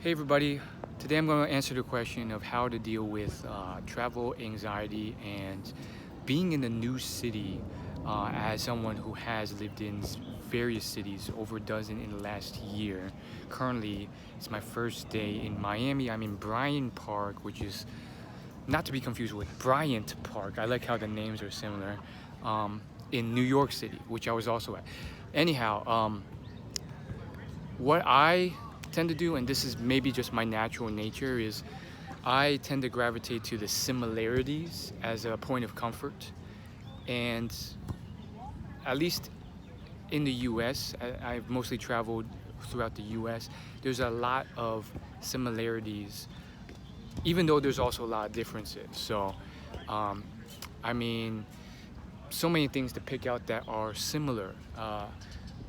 Hey everybody, today I'm going to answer the question of how to deal with travel anxiety and being in a new city as someone who has lived in various cities, over a dozen in the last year. Currently, it's my first day in Miami. I'm in Bryant Park, which is not to be confused with Bryant Park. I like how the names are similar. In New York City, which I was also at. Anyhow, what I tend to do, and this is maybe just my natural nature, is I tend to gravitate to the similarities as a point of comfort. And at least in the US, I've mostly traveled throughout the US, there's a lot of similarities, even though there's also a lot of differences. So, um, I mean, so many things to pick out that are similar.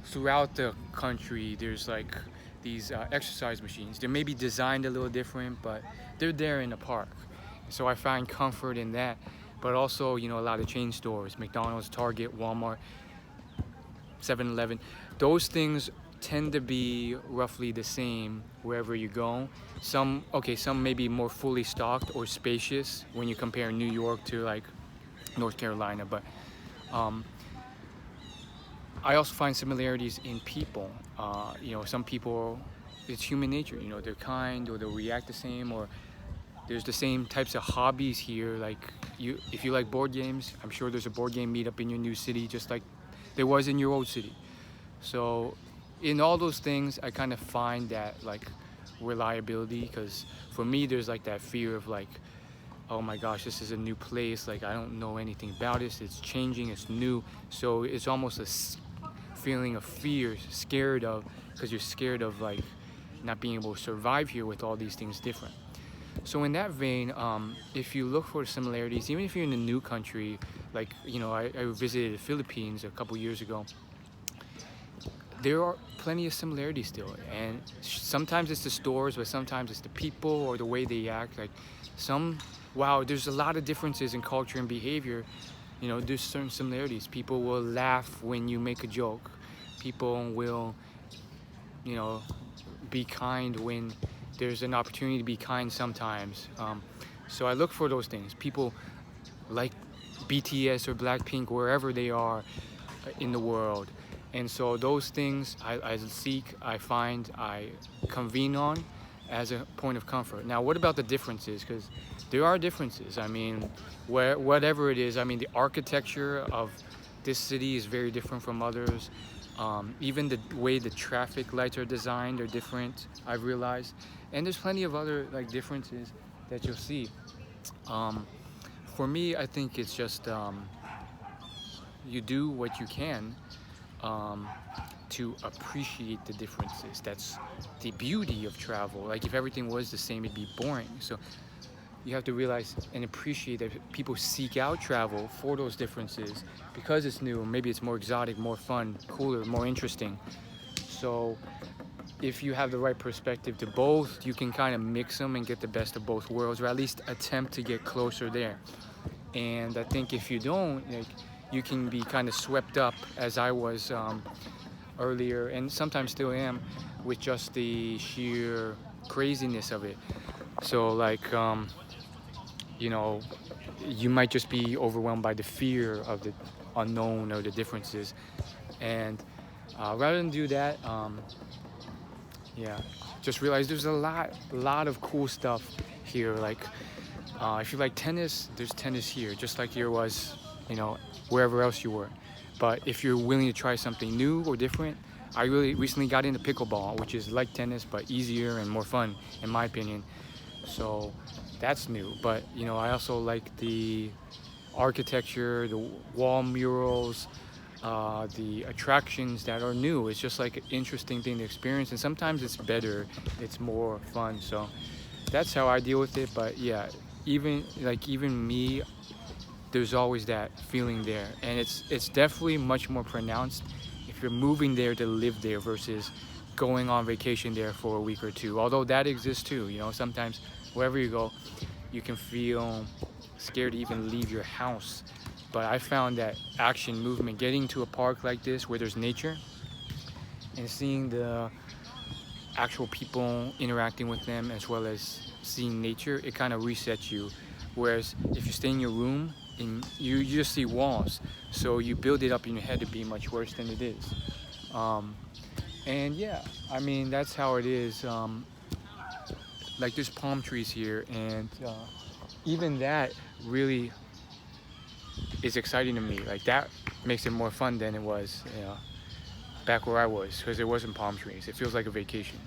Throughout the country, there's like these exercise machines. They may be designed a little different, but they're there in the park. So I find comfort in that. But also, a lot of chain stores, McDonald's, Target, Walmart, 7-Eleven, those things tend to be roughly the same wherever you go. Some may be more fully stocked or spacious when you compare New York to like North Carolina, but um, I also find similarities in people. Some people, it's human nature. They're kind, or they'll react the same, or there's the same types of hobbies here. Like if you like board games, I'm sure there's a board game meetup in your new city, just like there was in your old city. So, in all those things, I kind of find that like reliability, because for me, there's like that fear of like, oh my gosh, this is a new place. Like I don't know anything about it. It's changing. It's new. So it's almost a feeling of fear, scared of, because you're scared of like not being able to survive here with all these things different. So in that vein, if you look for similarities, even if you're in a new country, like I visited the Philippines a couple years ago. There are plenty of similarities still, and sometimes it's the stores, but sometimes it's the people or the way they act. Like some, wow, there's a lot of differences in culture and behavior. There's certain similarities. People will laugh when you make a joke. People will, you know, be kind when there's an opportunity to be kind sometimes. So I look for those things. People like BTS or Blackpink, wherever they are in the world. And so those things I seek, I find, I convene on as a point of comfort. Now, what about the differences? Because there are differences. I mean, whatever it is, I mean, the architecture of this city is very different from others. Even the way the traffic lights are designed are different, I've realized. And there's plenty of other like differences that you'll see. Um, for me, I think it's just you do what you can um, to appreciate the differences. That's the beauty of travel. Like if everything was the same, it'd be boring. So you have to realize and appreciate that people seek out travel for those differences because it's new. Maybe it's more exotic, more fun, cooler, more interesting. So if you have the right perspective to both, you can kind of mix them and get the best of both worlds, or at least attempt to get closer there. And I think if you don't, like, you can be kind of swept up, as I was earlier, and sometimes still am, with just the sheer craziness of it. So, like, you know, you might just be overwhelmed by the fear of the unknown or the differences. And rather than do that, yeah, just realize there's a lot of cool stuff here. Like, if you like tennis, there's tennis here, just like there was, wherever else you were. But if you're willing to try something new or different, I really recently got into pickleball, which is like tennis but easier and more fun, in my opinion. So that's new. But I also like the architecture, the wall murals, the attractions that are new. It's just like an interesting thing to experience, and sometimes it's better, it's more fun. So that's how I deal with it. But yeah, even me, there's always that feeling there, and it's definitely much more pronounced if you're moving there to live there versus going on vacation there for a week or two. Although that exists too. Sometimes wherever you go, you can feel scared to even leave your house. But I found that action, movement, getting to a park like this where there's nature and seeing actual people, interacting with them, as well as seeing nature, it kind of resets you. Whereas if you stay in your room and you just see walls, so you build it up in your head to be much worse than it is. Um, and yeah, I mean that's how it is. Like there's palm trees here, and even that really is exciting to me. Like that makes it more fun than it was, back where I was, because there wasn't palm trees. It feels like a vacation.